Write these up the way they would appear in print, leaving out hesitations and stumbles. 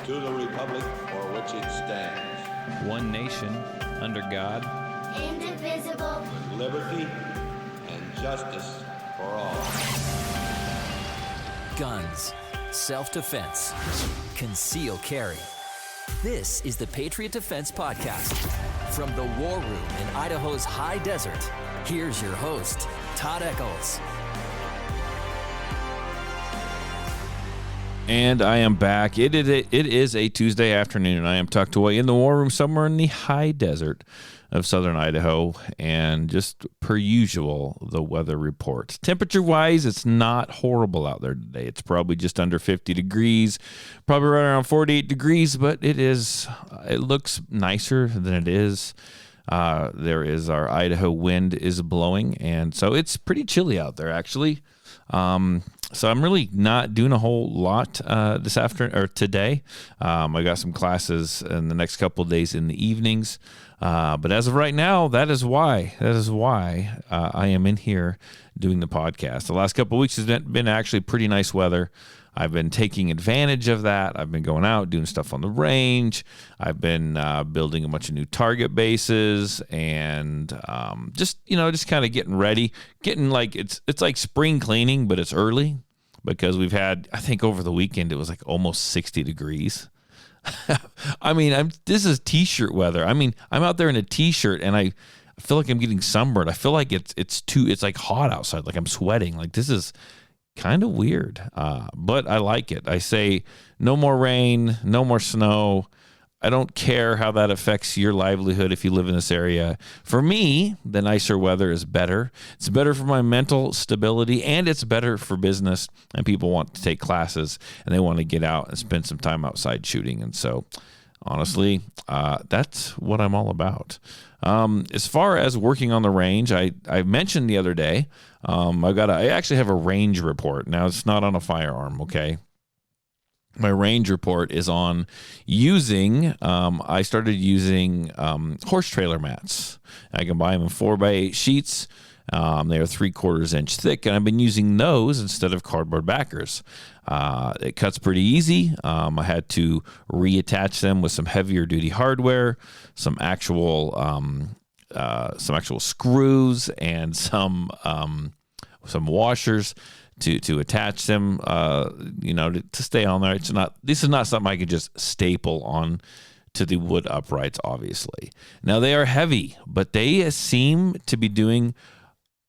to the republic for which it stands, one nation, under God, indivisible, with liberty and justice for all. Guns, self-defense, concealed carry. This is the Patriot Defense Podcast. From the war room in Idaho's high desert, here's your host, Todd Echols. And I am back. It is a Tuesday afternoon, and I am tucked away in the war room somewhere in the high desert of southern Idaho. And just per usual, the weather report. Temperature-wise, it's not horrible out there today. It's probably just under 50 degrees, probably right around 48 degrees, but it looks nicer than it is. There is our Idaho wind is blowing, and so it's pretty chilly out there, actually. So I'm really not doing a whole lot this afternoon or today. I got some classes in the next couple of days in the evenings. But as of right now, that is why I am in here doing the podcast. The last couple of weeks has been actually pretty nice weather. I've been taking advantage of that. I've been going out, doing stuff on the range. I've been building a bunch of new target bases and just kind of getting ready. Getting like it's like spring cleaning, but it's early because we've had, I think over the weekend, it was like almost 60 degrees. I mean, this is t-shirt weather. I mean, I'm out there in a t-shirt and I feel like I'm getting sunburned. I feel like it's like hot outside. Like I'm sweating. Like this is kind of weird, but I like it. I say no more rain, no more snow. I don't care how that affects your livelihood if you live in this area. For me, the nicer weather is better. It's better for my mental stability, and it's better for business, and people want to take classes, and they want to get out and spend some time outside shooting. And so, honestly, that's what I'm all about. As far as working on the range, I mentioned the other day, I actually have a range report. Now, it's not on a firearm, okay? My range report is on I started using horse trailer mats. I can buy them in 4x8 sheets. They are 3/4 inch thick, and I've been using those instead of cardboard backers. It cuts pretty easy. I had to reattach them with some heavier duty hardware, some actual screws, and some washers to attach them. To stay on there. This is not something I could just staple on to the wood uprights. Obviously, now they are heavy, but they seem to be doing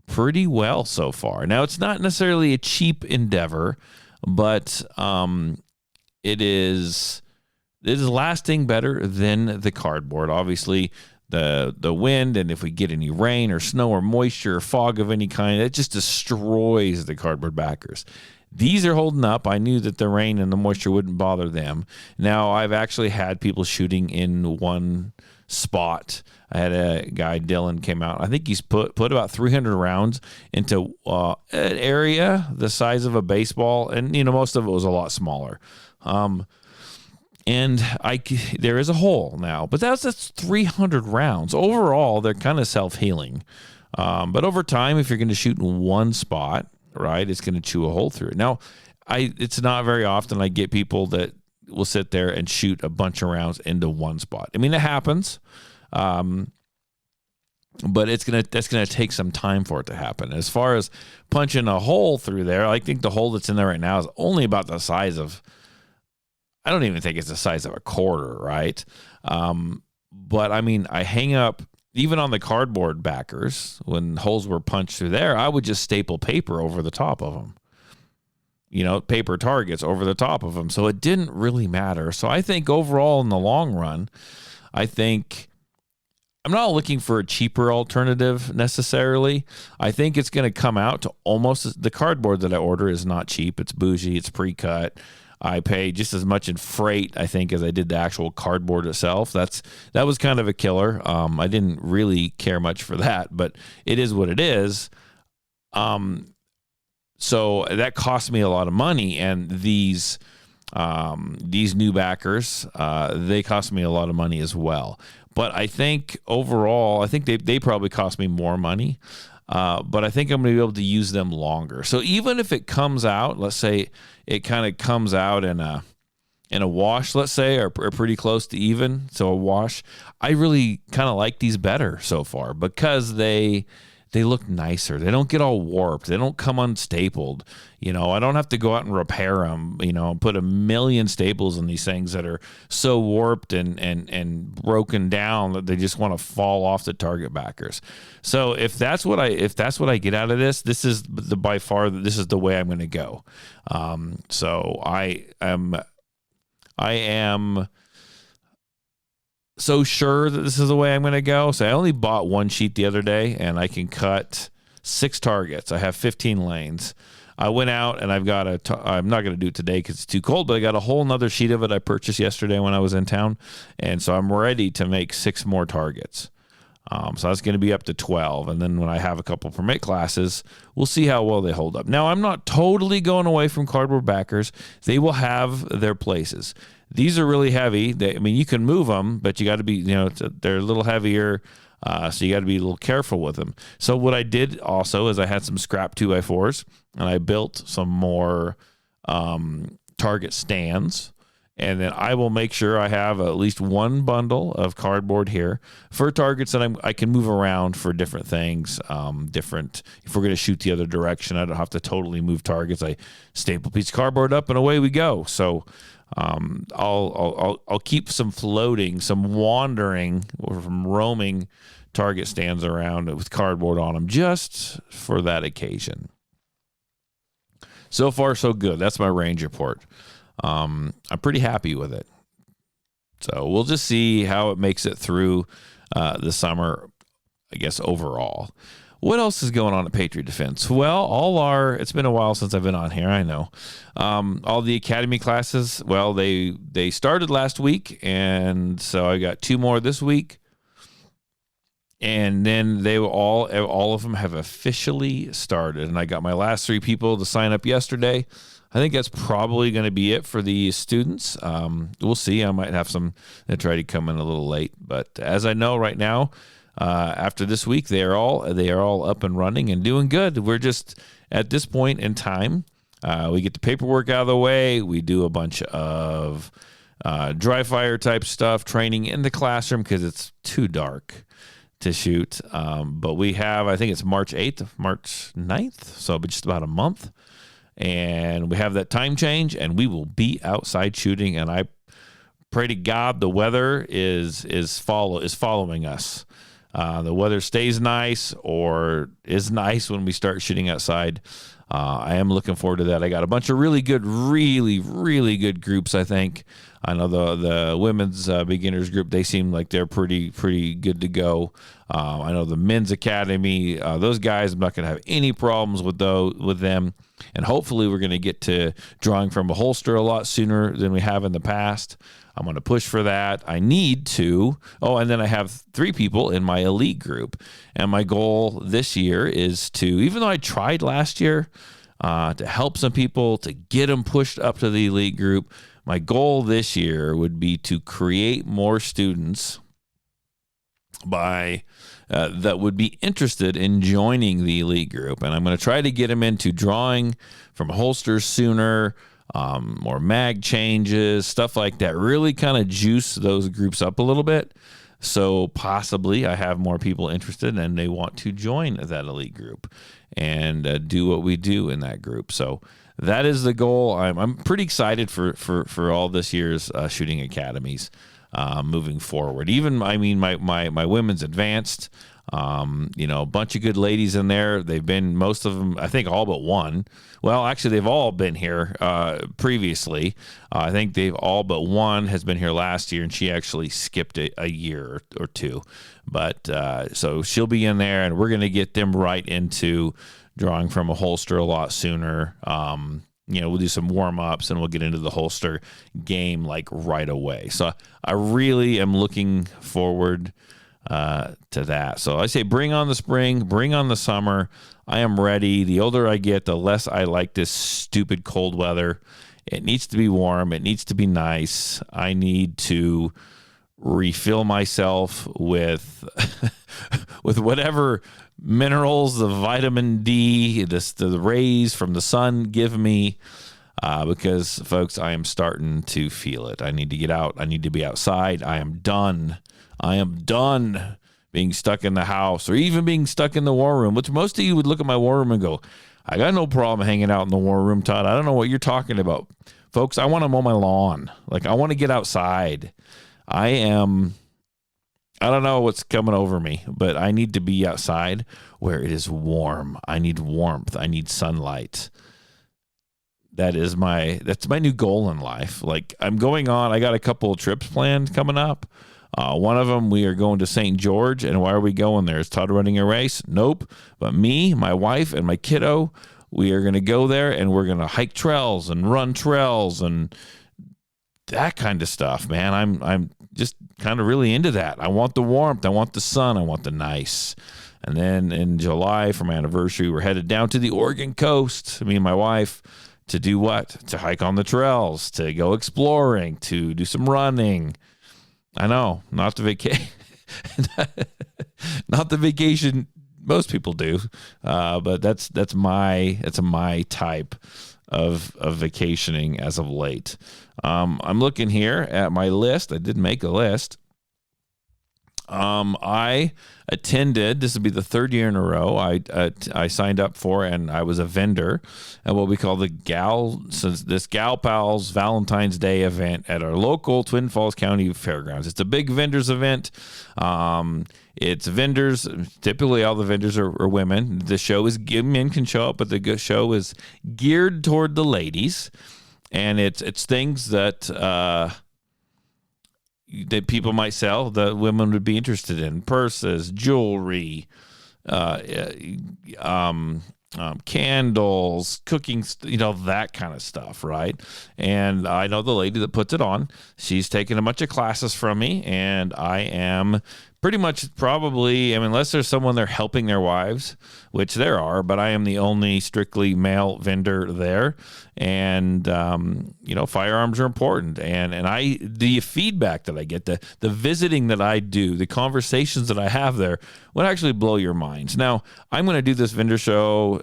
pretty well so far. Now, it's not necessarily a cheap endeavor, but it is lasting better than the cardboard. Obviously, the wind, and if we get any rain or snow or moisture or fog of any kind, it just destroys the cardboard backers. These are holding up. I knew that the rain and the moisture wouldn't bother them. Now, I've actually had people shooting in one spot. I had a guy, Dylan, came out. I think he's put about 300 rounds into an area the size of a baseball, and most of it was a lot smaller. And there is a hole now, but that's 300 rounds. Overall, they're kind of self-healing. But over time, if you're going to shoot in one spot, right, it's going to chew a hole through it. Now, it's not very often I get people that will sit there and shoot a bunch of rounds into one spot. I mean, it happens, but that's gonna take some time for it to happen. As far as punching a hole through there, I think the hole that's in there right now is only about the size of, I don't even think it's the size of a quarter, right? But I mean, I hang up, even on the cardboard backers, when holes were punched through there, I would just staple paper over the top of them. Paper targets over the top of them. So it didn't really matter. So I think overall in the long run, I'm not looking for a cheaper alternative necessarily. I think it's going to come out to almost, the cardboard that I order is not cheap. It's bougie. It's pre-cut. I pay just as much in freight, I think, as I did the actual cardboard itself. That was kind of a killer. I didn't really care much for that, but it is what it is. So that cost me a lot of money, and these new backers, they cost me a lot of money as well. But I think overall, they probably cost me more money. But I think I'm going to be able to use them longer. So even if it comes out, let's say it kind of comes out in and a wash, let's say, are pretty close to even. So a wash, I really kind of like these better so far because they look nicer. They don't get all warped. They don't come unstapled. I don't have to go out and repair them, and put a million staples in these things that are so warped and broken down that they just want to fall off the target backers. So if that's what I get out of this, this is by far the way I'm going to go. So I am so sure that this is the way I'm going to go. So I only bought one sheet the other day, and I can cut 6 targets. I have 15 lanes. I went out and I'm not going to do it today because it's too cold, but I got a whole nother sheet of it I purchased yesterday when I was in town. And so I'm ready to make 6 more targets. So that's going to be up to 12. And then when I have a couple permit classes, we'll see how well they hold up. Now, I'm not totally going away from cardboard backers. They will have their places. These are really heavy. You can move them, but you got to be, they're a little heavier. So you got to be a little careful with them. So what I did also is I had some scrap 2x4s, and I built some more target stands. And then I will make sure I have at least one bundle of cardboard here for targets that I can move around for different things. If we're going to shoot the other direction, I don't have to totally move targets. I staple a piece of cardboard up and away we go. So I'll keep some floating, some wandering or from roaming target stands around with cardboard on them just for that occasion. So far, so good. That's my range report. I'm pretty happy with it. So we'll just see how it makes it through the summer, I guess, overall. What else is going on at Patriot Defense? Well, it's been a while since I've been on here, I know. All the academy classes, well, they started last week, and so I got 2 more this week. And then they all of them have officially started, and I got my last 3 people to sign up yesterday. I think that's probably going to be it for the students. We'll see. I might have some that try to come in a little late, but as I know right now, after this week, they are all up and running and doing good. We're just at this point in time, we get the paperwork out of the way. We do a bunch of dry fire type stuff, training in the classroom because it's too dark to shoot. But we have, I think it's March 8th, March 9th, so just about a month. And we have that time change, and we will be outside shooting. And I pray to God the weather is following us. The weather stays nice or is nice when we start shooting outside. I am looking forward to that. I got a bunch of really good groups, I think. I know the women's beginners group, they seem like they're pretty good to go. I know the men's academy, those guys, I'm not going to have any problems with them. And hopefully we're going to get to drawing from a holster a lot sooner than we have in the past. I'm going to push for that. I need to. Oh, and then I have 3 people in my elite group. And my goal this year is to, even though I tried last year to help some people, to get them pushed up to the elite group, my goal this year would be to create more students that would be interested in joining the elite group. And I'm going to try to get them into drawing from holsters sooner, more mag changes, stuff like that. Really kind of juice those groups up a little bit. So possibly I have more people interested and they want to join that elite group and do what we do in that group. So that is the goal. I'm pretty excited for all this year's shooting academies moving forward. Even, my women's advanced, a bunch of good ladies in there. They've been, most of them, I think all but one. Well, actually, they've all been here previously. I think they've all but one has been here last year, and she actually skipped a year or 2. But so she'll be in there, and we're going to get them right into drawing from a holster a lot sooner. We'll do some warm-ups, and we'll get into the holster game like right away. So I really am looking forward to that. So I say bring on the spring, bring on the summer. I am ready. The older I get, the less I like this stupid cold weather. It needs to be warm. It needs to be nice. I need to refill myself with with whatever minerals, the vitamin D, the rays from the sun give me. because, folks, I am starting to feel it. I need to get out. I need to be outside. I am done. Being stuck in the house or even being stuck in the war room, which most of you would look at my war room and go, I got no problem hanging out in the war room, Todd. I don't know what you're talking about. Folks, I want to mow my lawn. Like, I want to get outside. I don't know what's coming over me, but I need to be outside where it is warm. I need warmth. I need sunlight. That's my new goal in life. Like, I got a couple of trips planned coming up. One of them, we are going to St. George. And why are we going there? Is Todd running a race? Nope. But me, my wife, and my kiddo, we are going to go there, and we're going to hike trails and run trails and that kind of stuff, man. I'm just kind of really into that. I want the warmth. I want the sun. I want the nice. And then in July, for my anniversary, we're headed down to the Oregon coast, me and my wife, to do what? To hike on the trails, to go exploring, to do some running. I know, not the vacation most people do, but that's my type of vacationing as of late. I'm looking here at my list. I did make a list. I attended, this will be the third year in a row, I signed up for, and I was a vendor at what we call this Gal Pals Valentine's Day event at our local Twin Falls County Fairgrounds. It's a big vendors event. It's vendors. Typically, all the vendors are women. The show is, men can show up, but the show is geared toward the ladies, and it's things that people might sell that women would be interested in: purses, jewelry, candles, cooking, that kind of stuff, right? And I know the lady that puts it on. She's taken a bunch of classes from me, and I am pretty much probably, unless there's someone there helping their wives, which there are, but I am the only strictly male vendor there. And, firearms are important. And the feedback that I get, the visiting that I do, the conversations that I have there would actually blow your minds. Now, I'm going to do this vendor show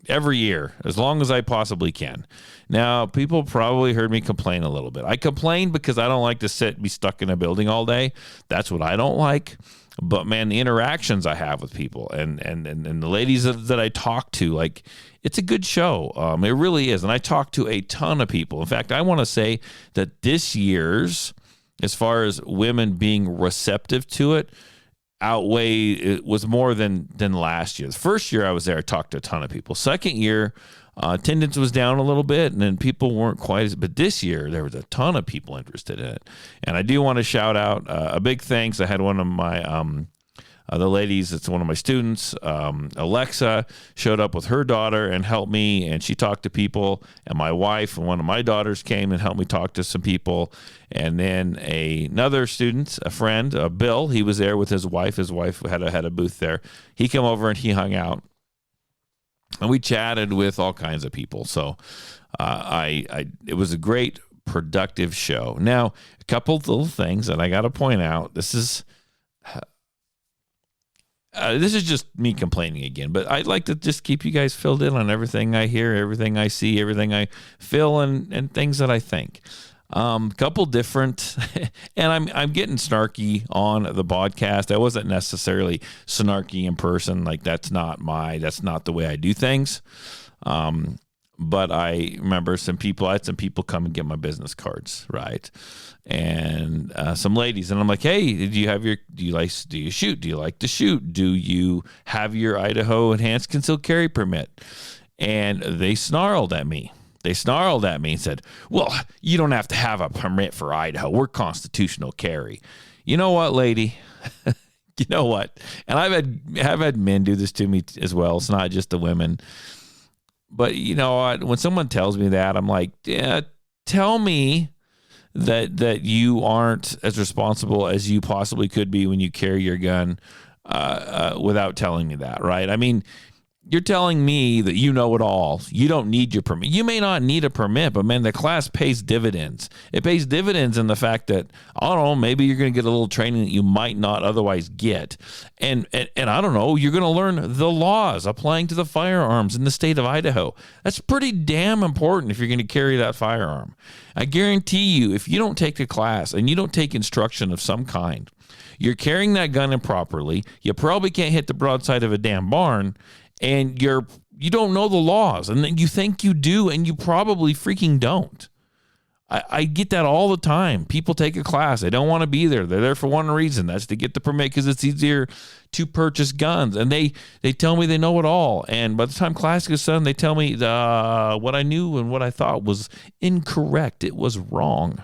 every year, as long as I possibly can. Now, people probably heard me complain a little bit. I complain because I don't like to be stuck in a building all day. That's what I don't like. But man, the interactions I have with people and the ladies that I talk to, like, it's a good show. It really is. And I talk to a ton of people. In fact, I want to say that this year's, as far as women being receptive to it, it was more than last year. The first year I was there, I talked to a ton of people. Second year, attendance was down a little bit, and then people weren't but this year there was a ton of people interested in it. And I do want to shout out a big thanks. I had one of my the ladies, it's one of my students, Alexa, showed up with her daughter and helped me, and she talked to people. And my wife and one of my daughters came and helped me talk to some people. And then another student, a friend, Bill, he was there with his wife. His wife had a booth there. He came over and he hung out, and we chatted with all kinds of people. So it was a great, productive show. Now, a couple of little things that I got to point out. This is just me complaining again, but I'd like to just keep you guys filled in on everything I hear, everything I see, everything I feel, and things that I think. Couple different, and I'm getting snarky on the podcast. I wasn't necessarily snarky in person. Like, that's not the way I do things. But I remember I had some people come and get my business cards, right? And some ladies, and I'm like, hey, do you shoot? Do you like to shoot? Do you have your Idaho Enhanced Concealed Carry Permit? And they snarled at me. And said, well, you don't have to have a permit for Idaho. We're constitutional carry. You know what, lady? You know what? And I've had men do this to me as well. It's not just the women. But you know what? When someone tells me that, I'm like, yeah, tell me that you aren't as responsible as you possibly could be when you carry your gun without telling me that, right? I mean, You're telling me that you know it all. You don't need your permit. You may not need a permit, but man, the class pays dividends. It pays dividends in the fact that, I don't know, maybe you're going to get a little training that you might not otherwise get. And I don't know, you're going to learn the laws applying to the firearms in the state of Idaho. That's pretty damn important if you're going to carry that firearm. I guarantee you, if you don't take a class and you don't take instruction of some kind, you're carrying that gun improperly. You probably can't hit the broadside of a damn barn. And you don't know the laws, and then you think you do, and you probably freaking don't. I get that all the time. People take a class. They don't want to be there. They're there for one reason. That's to get the permit because it's easier to purchase guns. And they tell me they know it all. And by the time class gets done, they tell me what I knew and what I thought was incorrect. It was wrong.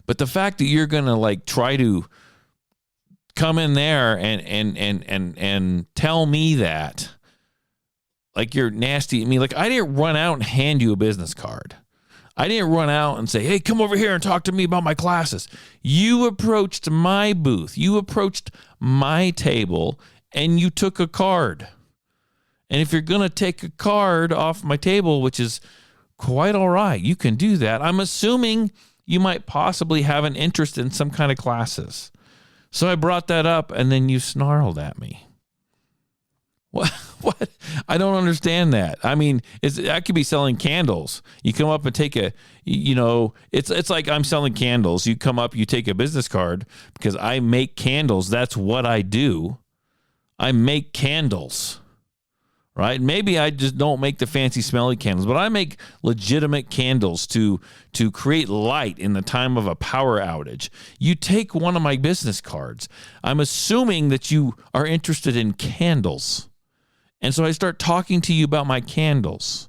But the fact that you're going to like try to come in there and tell me that, like, you're nasty. I mean, like, I didn't run out and hand you a business card. I didn't run out and say, hey, come over here and talk to me about my classes. You approached my booth. You approached my table and you took a card. And if you're going to take a card off my table, which is quite all right, you can do that. I'm assuming you might possibly have an interest in some kind of classes. So I brought that up, and then you snarled at me. What? I don't understand that. I mean, I could be selling candles. You come up and take it's like I'm selling candles. You come up, you take a business card because I make candles. That's what I do. I make candles. Right? Maybe I just don't make the fancy smelly candles, but I make legitimate candles to create light in the time of a power outage. You take one of my business cards. I'm assuming that you are interested in candles. And so I start talking to you about my candles.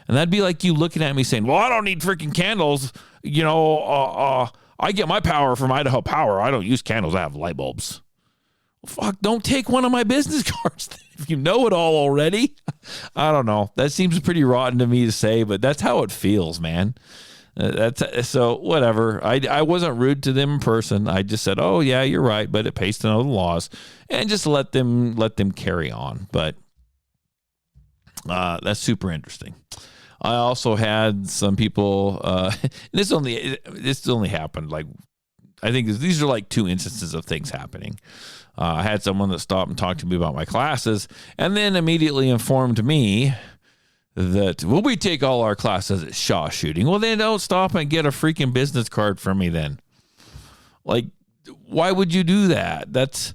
And that'd be like you looking at me saying, well, I don't need freaking candles. I get my power from Idaho Power. I don't use candles. I have light bulbs. Fuck, don't take one of my business cards if you know it all already. I don't know. That seems pretty rotten to me to say, but that's how it feels, man. So whatever. I wasn't rude to them in person. I just said, oh yeah, you're right, but it pays to know the laws, and just let them carry on. But that's super interesting. I also had some people. This only happened like, I think these are like 2 instances of things happening. I had someone that stopped and talked to me about my classes and then immediately informed me that, well, we take all our classes at Shaw shooting. Well, then don't stop and get a freaking business card from me then. Like, why would you do that? That's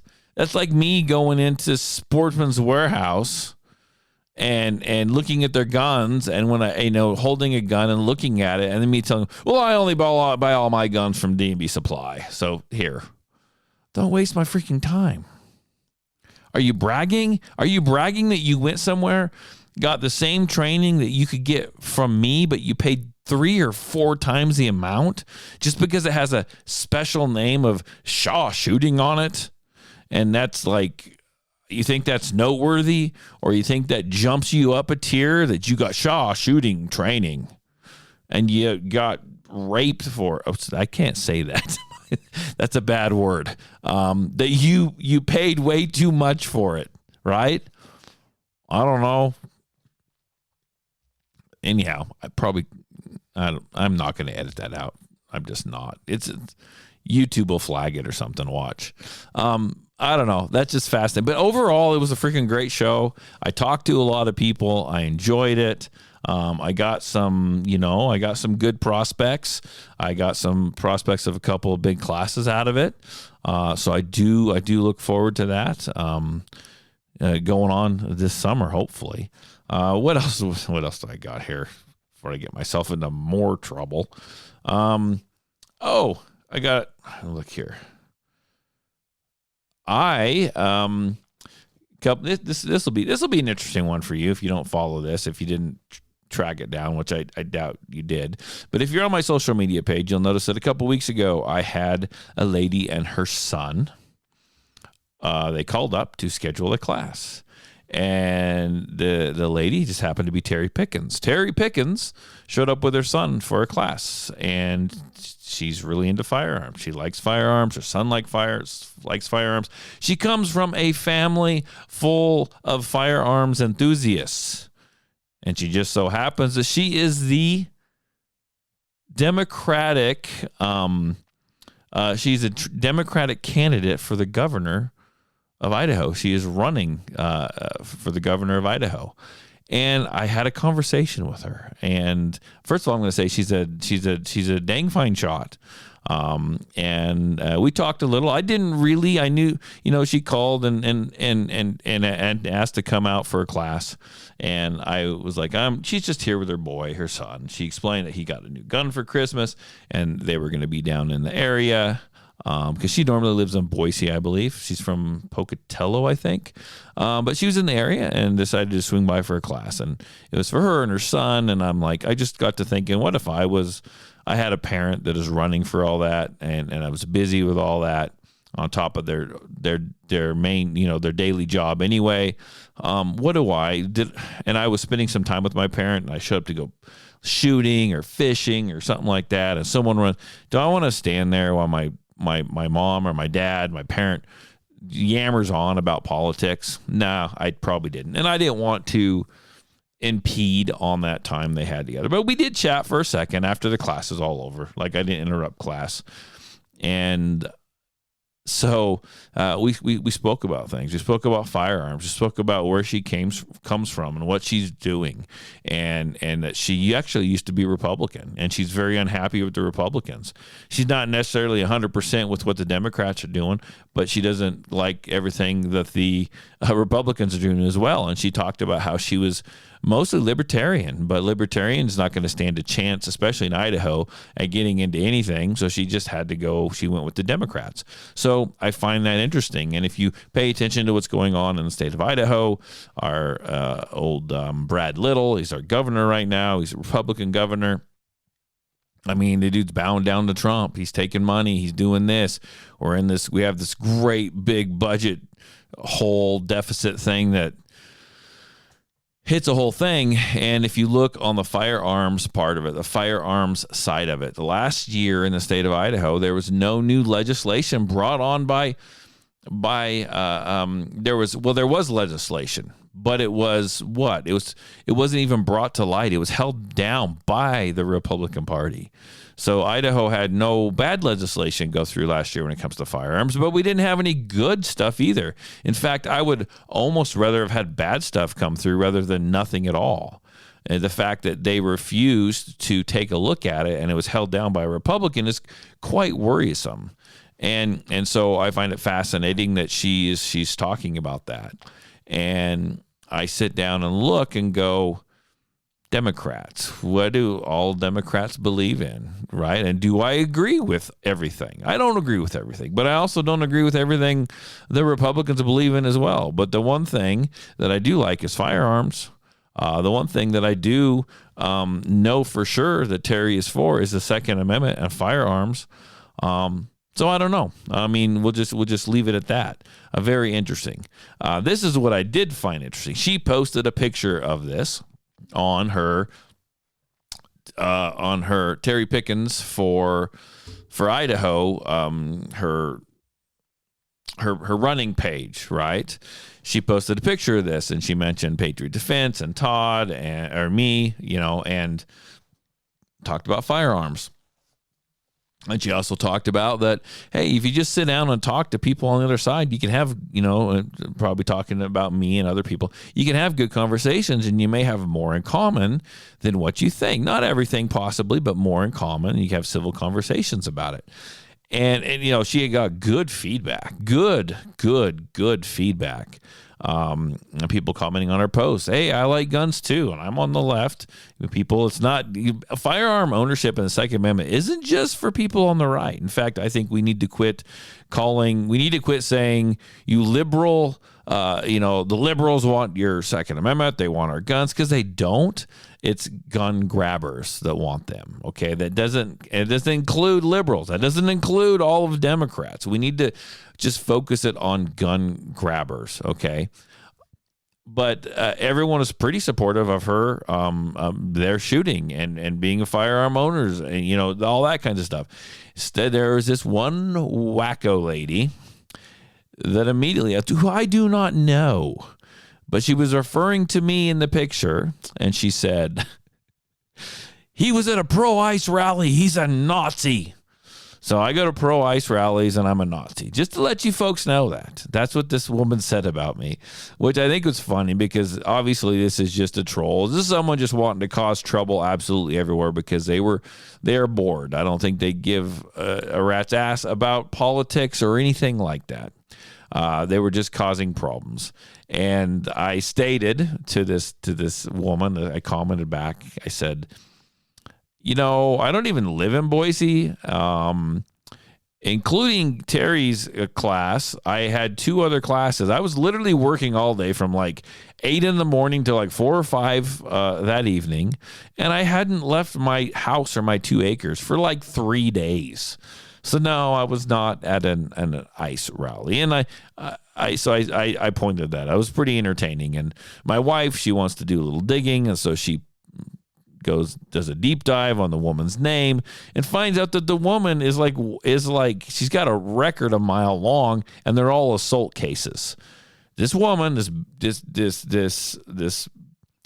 like me going into Sportsman's Warehouse and looking at their guns, and when I holding a gun and looking at it, and then me telling them, well, I only buy all my guns from D&B Supply. So here. Don't waste my freaking time. Are you bragging? Are you bragging that you went somewhere, got the same training that you could get from me, but you paid 3 or 4 times the amount just because it has a special name of Shaw shooting on it? And that's like, you think that's noteworthy, or you think that jumps you up a tier that you got Shaw shooting training and you got raped for? Oh, I can't say that. That's a bad word. That you paid way too much for it, right? I don't know. Anyhow, I'm not going to edit that out. I'm just not. It's YouTube will flag it or something. Watch. I don't know. That's just fascinating. But overall, it was a freaking great show. I talked to a lot of people. I enjoyed it. I got some good prospects. I got some prospects of a couple of big classes out of it. So I do look forward to that going on this summer, hopefully. What else do I got here before I get myself into more trouble? Look here. This will be an interesting one for you if you don't follow this, if you didn't track it down, which I doubt you did. But if you're on my social media page, you'll notice that a couple weeks ago I had a lady and her son. They called up to schedule a class. And the lady just happened to be Terry Pickens. Terry Pickens showed up with her son for a class, and she's really into firearms. She likes firearms. Her son likes firearms. She comes from a family full of firearms enthusiasts, and she just so happens that she is the Democratic. She's a Democratic candidate for the governor of Idaho. She is running for the governor of Idaho. And I had a conversation with her. And first of all, I'm going to say she's a dang fine shot. And we talked a little. I knew, she called and asked to come out for a class. And I was like, she's just here with her boy, her son. She explained that he got a new gun for Christmas and they were going to be down in the area. Because she normally lives in Boise, I believe. She's from Pocatello, I think. But she was in the area and decided to swing by for a class. And it was for her and her son. And I'm like, I just got to thinking, what if I had a parent that is running for all that, and I was busy with all that on top of their main, their daily job anyway. What do I did? And I was spending some time with my parent, and I showed up to go shooting or fishing or something like that. And someone runs, do I want to stand there while my mom or my dad, my parent yammers on about politics? No, I probably didn't. And I didn't want to impede on that time they had together. But we did chat for a second after the class was all over. Like, I didn't interrupt class. And so we spoke about things. We spoke about firearms. We spoke about where she comes from and what she's doing, and that she actually used to be Republican, and she's very unhappy with the Republicans. She's not necessarily 100% with what the Democrats are doing, but she doesn't like everything that the Republicans are doing as well. And she talked about how she was mostly libertarian, but libertarian's not going to stand a chance, especially in Idaho, at getting into anything. So she just had to go. She went with the Democrats. So I find that interesting. And if you pay attention to what's going on in the state of Idaho, our old Brad Little, he's our governor right now. He's a Republican governor. I mean, the dude's bowing down to Trump. He's taking money. He's doing this. We have this great big budget hole deficit thing that hits a whole thing. And if you look on the firearms part of it, the firearms side of it, the last year in the state of Idaho, there was no new legislation brought on there was legislation, but it was what? It wasn't even brought to light. It was held down by the Republican Party. So Idaho had no bad legislation go through last year when it comes to firearms, but we didn't have any good stuff either. In fact, I would almost rather have had bad stuff come through rather than nothing at all. And the fact that they refused to take a look at it and it was held down by a Republican is quite worrisome. And so I find it fascinating that she's talking about that. And I sit down and look and go, Democrats, what do all Democrats believe in, right? And do I agree with everything? I don't agree with everything, but I also don't agree with everything the Republicans believe in as well. But the one thing that I do like is firearms. The one thing that I do know for sure that Terry is for is the Second Amendment and firearms. So I don't know. I mean, we'll just leave it at that. Very interesting. This is what I did find interesting. She posted a picture of this on her Terry Pickens for Idaho, her running page, right? She posted a picture of this and she mentioned Patriot Defense and Todd or me, and talked about firearms. And she also talked about that, hey, if you just sit down and talk to people on the other side, you can have, probably talking about me and other people, you can have good conversations and you may have more in common than what you think. Not everything possibly, but more in common. You can have civil conversations about it. And she had got good feedback, good feedback. And people commenting on her posts, hey, I like guns too, and I'm on the left. People, it's not firearm ownership and the Second Amendment isn't just for people on the right. In fact, I think we need to quit saying you liberal. The liberals want your Second Amendment. They want our guns, because they don't. It's gun grabbers that want them. Okay. It doesn't include liberals. That doesn't include all of Democrats. We need to just focus it on gun grabbers. Okay. but everyone is pretty supportive of her, their shooting and being a firearm owners and, you know, all that kinds of stuff. Instead, there was this one wacko lady that immediately, who I do not know, but she was referring to me in the picture, and she said, he was at a pro-ICE rally. He's a Nazi. So I go to pro-ICE rallies, and I'm a Nazi. Just to let you folks know that. That's what this woman said about me, which I think was funny because obviously this is just a troll. This is someone just wanting to cause trouble absolutely everywhere because they are bored. I don't think they give a rat's ass about politics or anything like that. They were just causing problems. And I stated to this woman, I commented back, I said, you know, I don't even live in Boise. Including Terry's class, I had 2 other classes. I was literally working all day from like 8 in the morning to like 4 or 5 that evening. And I hadn't left my house or my 2 acres for like 3 days. So no, I was not at an ICE rally. And I pointed that. I was pretty entertaining. And my wife, she wants to do a little digging. And so she does a deep dive on the woman's name and finds out that the woman is like she's got a record a mile long, and they're all assault cases. This woman, this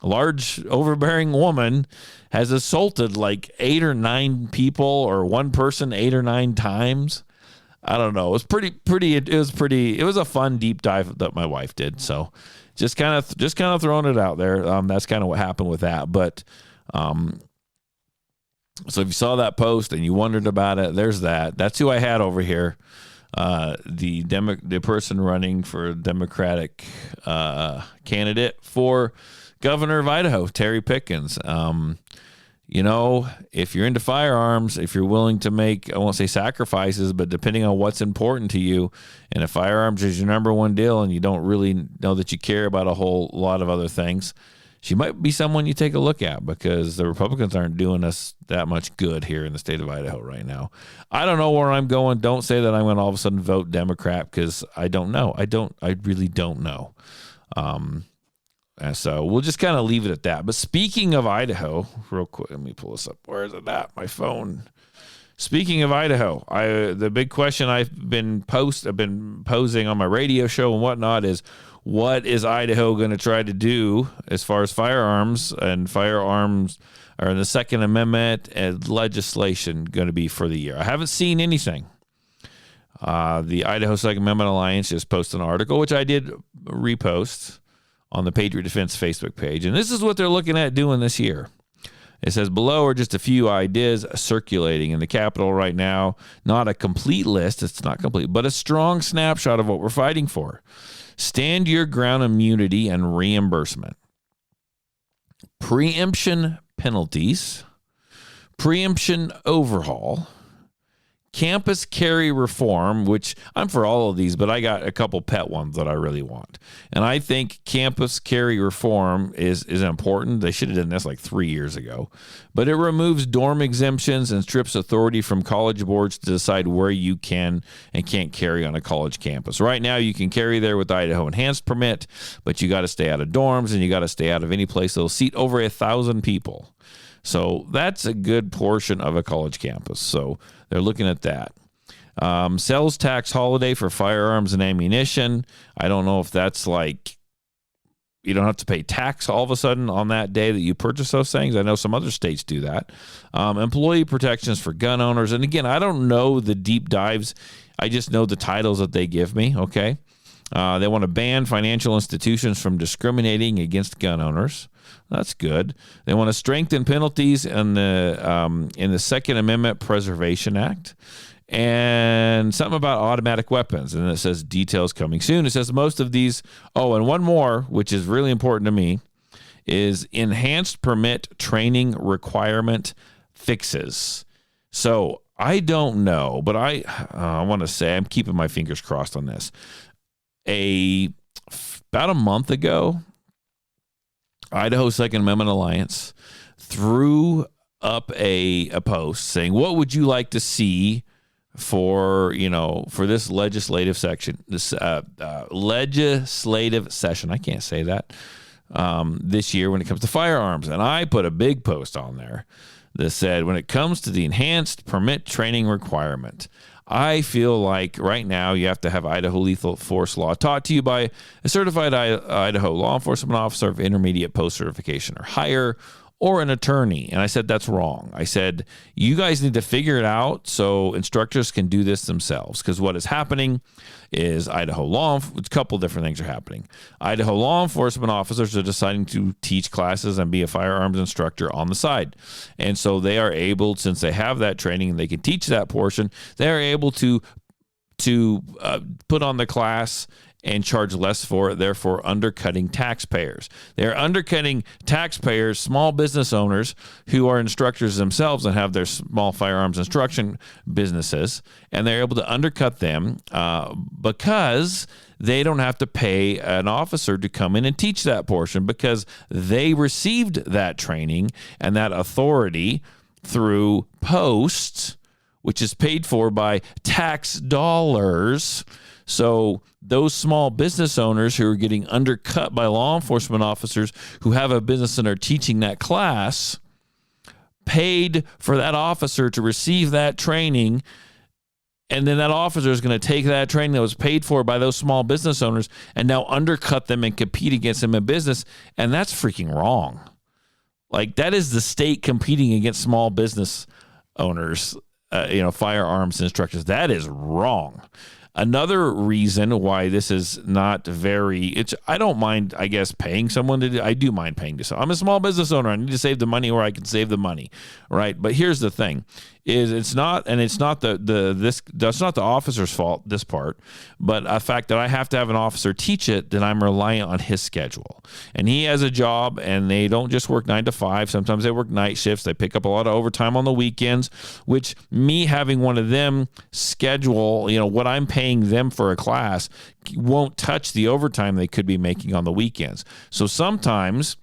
large overbearing woman, has assaulted like 8 or 9 people, or one person 8 or 9 times. I don't know. It was a fun deep dive that my wife did. So just kind of throwing it out there. That's kind of what happened with that. But so if you saw that post and you wondered about it, there's that. That's who I had over here. The person running for Democratic candidate for governor of Idaho, Terry Pickens. You know, if you're into firearms, if you're willing to make, I won't say sacrifices, but depending on what's important to you, and if firearms is your number one deal and you don't really know that you care about a whole lot of other things, she might be someone you take a look at, because the Republicans aren't doing us that much good here in the state of Idaho right now. I don't know where I'm going. Don't say that I'm going to all of a sudden vote Democrat, because I don't know. I really don't know. And so we'll just kind of leave it at that. But speaking of Idaho, real quick, let me pull this up. Where is it at? My phone. Speaking of Idaho, the big question I've been posing on my radio show and whatnot is, what is Idaho going to try to do as far as firearms or the Second Amendment and legislation going to be for the year? I haven't seen anything. The Idaho Second Amendment Alliance just posted an article, which I did repost on the Patriot Defense Facebook page. And this is what they're looking at doing this year. It says below are just a few ideas circulating in the Capitol right now. Not a complete list. It's not complete, but a strong snapshot of what we're fighting for. Stand your ground immunity and reimbursement. Preemption penalties. Preemption overhaul. Campus carry reform, which I'm for all of these, but I got a couple pet ones that I really want. And I think campus carry reform is important. They should have done this like 3 years ago. But it removes dorm exemptions and strips authority from college boards to decide where you can and can't carry on a college campus. Right now, you can carry there with Idaho Enhanced Permit, but you got to stay out of dorms and you got to stay out of any place that'll seat over 1,000 people. So that's a good portion of a college campus. So they're looking at that. Sales tax holiday for firearms and ammunition. I don't know if that's like you don't have to pay tax all of a sudden on that day that you purchase those things. I know some other states do that. Employee protections for gun owners. And again, I don't know the deep dives. I just know the titles that they give me. Okay. They want to ban financial institutions from discriminating against gun owners. That's good. They want to strengthen penalties in the Second Amendment Preservation Act, and something about automatic weapons. And it says details coming soon. It says most of these. Oh, and one more, which is really important to me, is enhanced permit training requirement fixes. So I don't know, but I want to say I'm keeping my fingers crossed on this. About a month ago, Idaho Second Amendment Alliance threw up a post saying, what would you like to see for this legislative session. Legislative session. I can't say that. This year when it comes to firearms, and I put a big post on there that said, when it comes to the enhanced permit training requirement, I feel like right now you have to have Idaho lethal force law taught to you by a certified Idaho law enforcement officer of intermediate post certification or higher, or an attorney. And I said, that's wrong. I said, you guys need to figure it out so instructors can do this themselves. Because what is happening is a couple different things are happening. Idaho law enforcement officers are deciding to teach classes and be a firearms instructor on the side. And so they are able, since they have that training and they can teach that portion, they are able to put on the class and charge less for it, therefore undercutting taxpayers. They're undercutting taxpayers, small business owners who are instructors themselves and have their small firearms instruction businesses, and they're able to undercut them because they don't have to pay an officer to come in and teach that portion, because they received that training and that authority through posts, which is paid for by tax dollars. So those small business owners who are getting undercut by law enforcement officers who have a business and are teaching that class paid for that officer to receive that training. And then that officer is going to take that training that was paid for by those small business owners and now undercut them and compete against them in business. And that's freaking wrong. Like, that is the state competing against small business owners, firearms instructors. That is wrong. Another reason why this is not I don't mind, I guess, paying someone to do. I do mind paying to someone. I'm a small business owner. I need to save the money where I can save the money, right? But here's the thing: that's not the officer's fault, this part, but the fact that I have to have an officer teach it, that I'm reliant on his schedule. And he has a job, and they don't just work 9 to 5. Sometimes they work night shifts. They pick up a lot of overtime on the weekends, which me having one of them schedule, what I'm paying them for a class won't touch the overtime they could be making on the weekends. So sometimes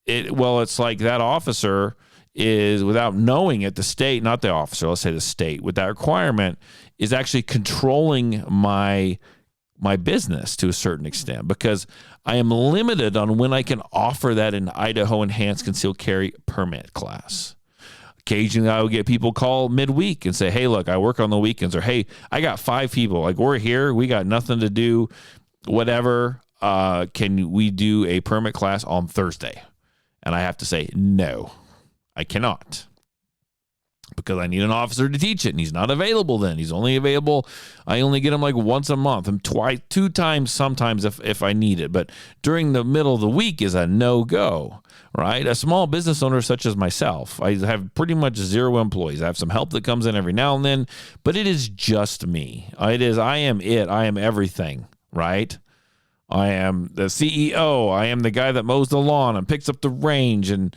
it's like that officer is, without knowing it, the state, not the officer, let's say the state, with that requirement, is actually controlling my business to a certain extent, because I am limited on when I can offer that in Idaho enhanced concealed carry permit class. Occasionally, I would get people call midweek and say, hey, look, I work on the weekends, or hey, I got 5 people. Like, we're here. We got nothing to do, whatever. Can we do a permit class on Thursday? And I have to say, no, I cannot, because I need an officer to teach it, and he's not available then. He's only available, I only get him like once a month, and 2 times sometimes if I need it. But during the middle of the week is a no-go, right? A small business owner such as myself, I have pretty much 0 employees. I have some help that comes in every now and then, but it is just me. I am everything, right? I am the CEO. I am the guy that mows the lawn and picks up the range and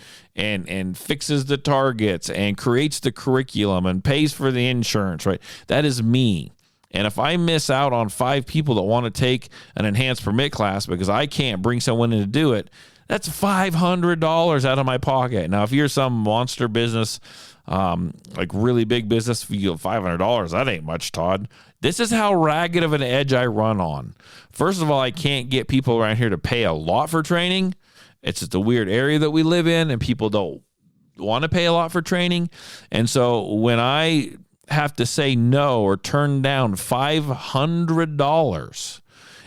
fixes the targets and creates the curriculum and pays for the insurance, right? That is me. And if I miss out on 5 people that want to take an enhanced permit class because I can't bring someone in to do it, that's $500 out of my pocket. Now, if you're some monster business, like really big business, you get $500, that ain't much, Todd. This is how ragged of an edge I run on. First of all, I can't get people around here to pay a lot for training. It's just a weird area that we live in, and people don't want to pay a lot for training. And so when I have to say no or turn down $500,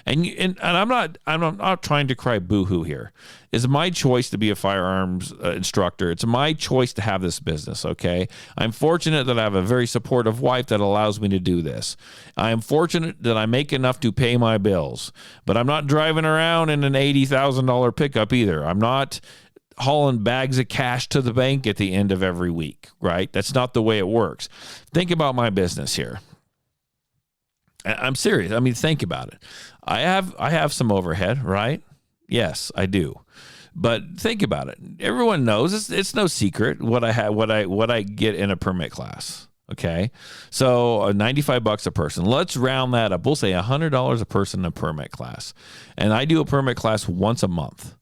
and I'm not trying to cry boo-hoo here. It's my choice to be a firearms instructor. It's my choice to have this business, okay? I'm fortunate that I have a very supportive wife that allows me to do this. I am fortunate that I make enough to pay my bills, but I'm not driving around in an $80,000 pickup either. I'm not hauling bags of cash to the bank at the end of every week, right? That's not the way it works. Think about my business here. I'm serious. I mean, think about it. I have some overhead, right? Yes, I do. But think about it. Everyone knows it's no secret what I get in a permit class. Okay, so $95 a person. Let's round that up. We'll say $100 a person in a permit class, and I do a permit class once a month.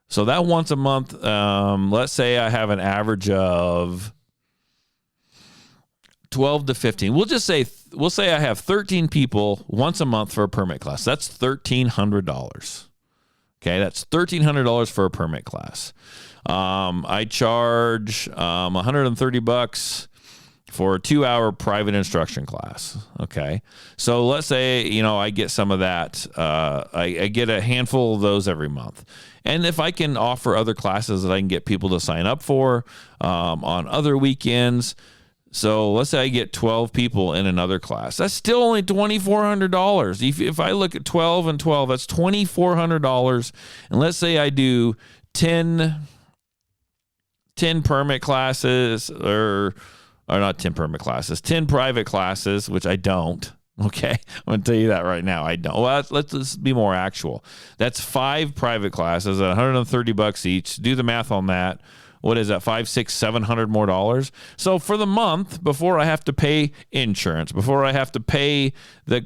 So that once a month, let's say I have an average of 12 to 15. We'll say I have 13 people once a month for a permit class. That's $1,300. Okay, that's $1,300 for a permit class. I charge $130 for a 2-hour private instruction class. Okay, so let's say I get some of that. I get a handful of those every month, and if I can offer other classes that I can get people to sign up for on other weekends. So let's say I get 12 people in another class. That's still only $2,400. If I look at 12 and 12, that's $2,400. And let's say I do 10 permit classes or not 10 permit classes, 10 private classes, which I don't. Okay, I'm going to tell you that right now. I don't. Well, let's be more actual. That's 5 private classes at $130 each. Do the math on that. What is that? $500, $600, $700 more dollars. So for the month, before I have to pay insurance, before I have to pay the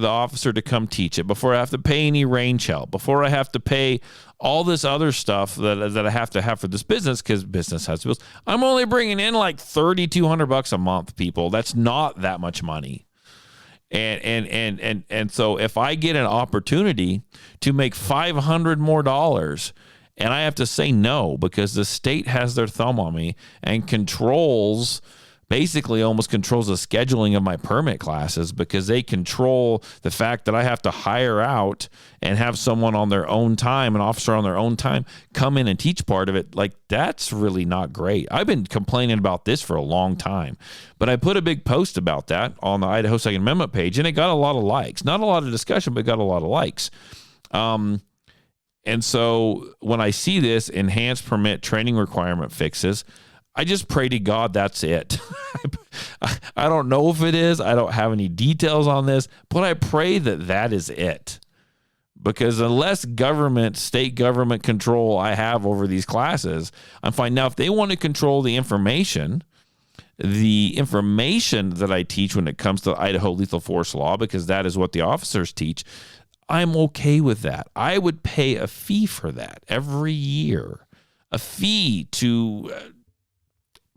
officer to come teach it, before I have to pay any range help, before I have to pay all this other stuff that I have to have for this business, because business has bills, I'm only bringing in like $3,200 a month, people. That's not that much money. And so if I get an opportunity to make $500 more dollars, and I have to say no because the state has their thumb on me and basically almost controls the scheduling of my permit classes, because they control the fact that I have to hire out and have someone on their own time, an officer on their own time, come in and teach part of it. Like, that's really not great. I've been complaining about this for a long time, but I put a big post about that on the Idaho Second Amendment page, and it got a lot of likes. Not a lot of discussion, but it got a lot of likes. And so when I see this enhanced permit training requirement fixes, I just pray to God that's it. I don't know if it is. I don't have any details on this, but I pray that is it. Because unless state government control I have over these classes, I'm fine. Now, if they want to control the information that I teach when it comes to Idaho lethal force law, because that is what the officers teach, I'm okay with that. I would pay a fee for that every year, a fee to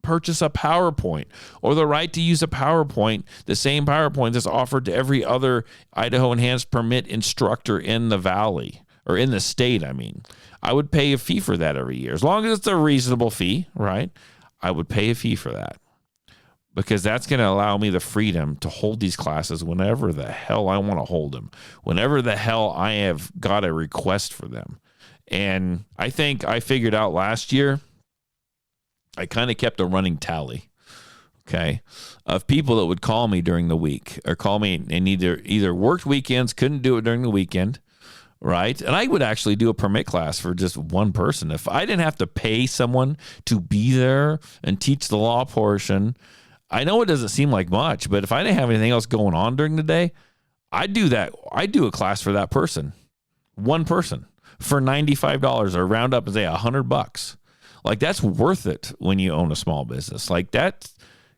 purchase a PowerPoint, or the right to use a PowerPoint, the same PowerPoint that's offered to every other Idaho enhanced permit instructor in the valley, or in the state. I mean, I would pay a fee for that every year. As long as it's a reasonable fee, right? I would pay a fee for that, because that's going to allow me the freedom to hold these classes whenever the hell I want to hold them, whenever the hell I have got a request for them. And I think I figured out last year, I kind of kept a running tally, okay, of people that would call me during the week, or call me and either worked weekends, couldn't do it during the weekend, right? And I would actually do a permit class for just one person. If I didn't have to pay someone to be there and teach the law portion, I know it doesn't seem like much, but if I didn't have anything else going on during the day, I'd do that. I'd do a class for that person, one person, for $95, or round up and say $100. Like, that's worth it when you own a small business. Like, that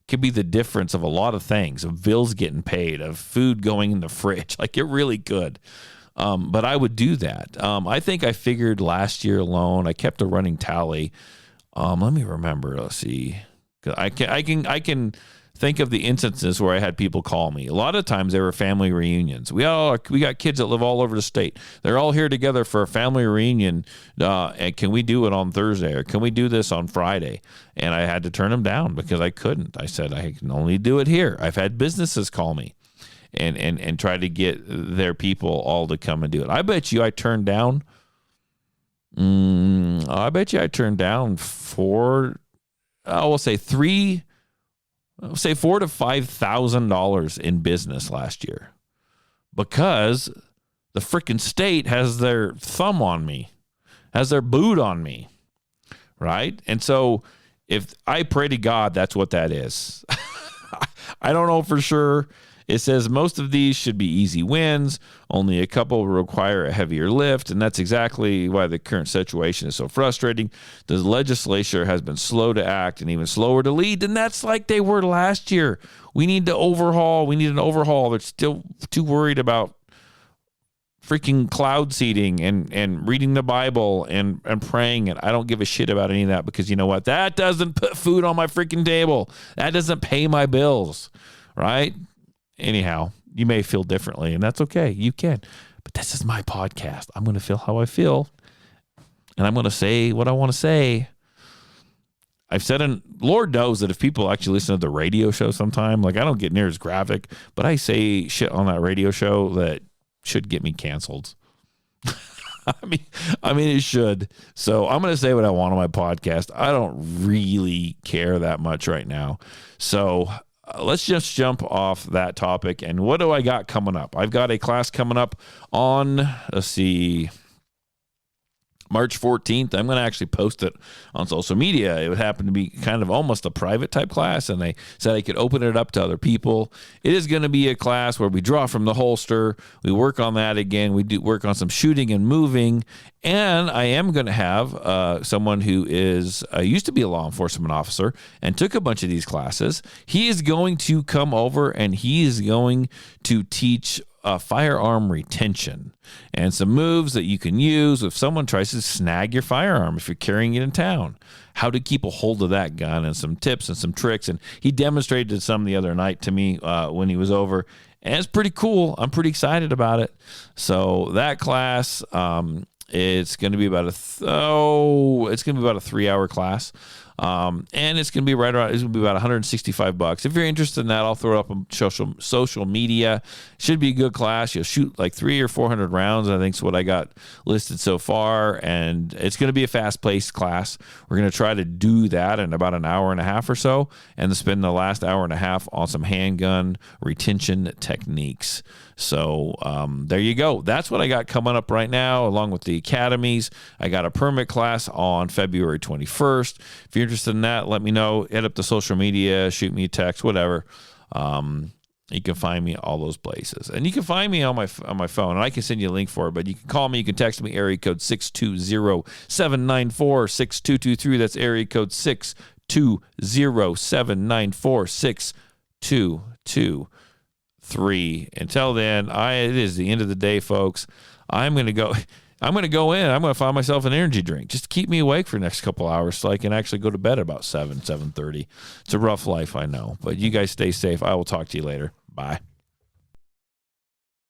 could be the difference of a lot of things, of bills getting paid, of food going in the fridge. Like, it really could. But I would do that. I think I figured last year alone, I kept a running tally. Let me remember. Let's see. I can think of the instances where I had people call me. A lot of times they were family reunions. We got kids that live all over the state. They're all here together for a family reunion. And can we do it on Thursday, or can we do this on Friday? And I had to turn them down because I couldn't. I said I can only do it here. I've had businesses call me and try to get their people all to come and do it. I bet you I turned down. $4,000 to $5,000 in business last year, because the freaking state has their thumb on me, has their boot on me, right? And so if I pray to God, that's what that is. I don't know for sure. It says most of these should be easy wins. Only a couple require a heavier lift, and that's exactly why the current situation is so frustrating. The legislature has been slow to act and even slower to lead, and that's like they were last year. We need to overhaul. We need an overhaul. They're still too worried about freaking cloud seeding and reading the Bible and praying. And I don't give a shit about any of that because you know what? That doesn't put food on my freaking table. That doesn't pay my bills, right? Anyhow, you may feel differently, and that's okay. You can. But this is my podcast. I'm going to feel how I feel, and I'm going to say what I want to say. I've said, and Lord knows that if people actually listen to the radio show sometime, like I don't get near as graphic, but I say shit on that radio show that should get me canceled. I mean, it should. So I'm going to say what I want on my podcast. I don't really care that much right now. So let's just jump off that topic. And what do I got coming up? I've got a class coming up on, let's see, March 14th. I'm going to actually post it on social media. It would happen to be kind of almost a private type class, and they said I could open it up to other people. It is going to be a class where we draw from the holster. We work on that again. We do work on some shooting and moving, and I am going to have someone who is used to be a law enforcement officer and took a bunch of these classes. He is going to come over, and he is going to teach firearm retention and some moves that you can use if someone tries to snag your firearm if you're carrying it in town, how to keep a hold of that gun, and some tips and some tricks. And he demonstrated some the other night to me when he was over, and it's pretty cool. I'm pretty excited about it. So that class, it's going to be about a 3-hour class. And it's going to be right around, it's going to be about $165. If you're interested in that, I'll throw it up on social media. Should be a good class. You'll shoot like 300 or 400 rounds, I think is what I got listed so far. And it's going to be a fast-paced class. We're going to try to do that in about an hour and a half or so, and spend the last hour and a half on some handgun retention techniques. So there you go. That's what I got coming up right now, along with the academies. I got a permit class on February 21st. If you're interested in that, let me know. Head up to social media, shoot me a text, whatever. You can find me all those places. And you can find me on my phone, and I can send you a link for it, but you can call me. You can text me, area code 620-794-6223. That's area code 620-794-6223. Until then, it is the end of the day, folks. I'm going to go in. I'm going to find myself an energy drink. Just keep me awake for the next couple hours so I can actually go to bed about 7:30. It's a rough life, I know. But you guys stay safe. I will talk to you later. Bye.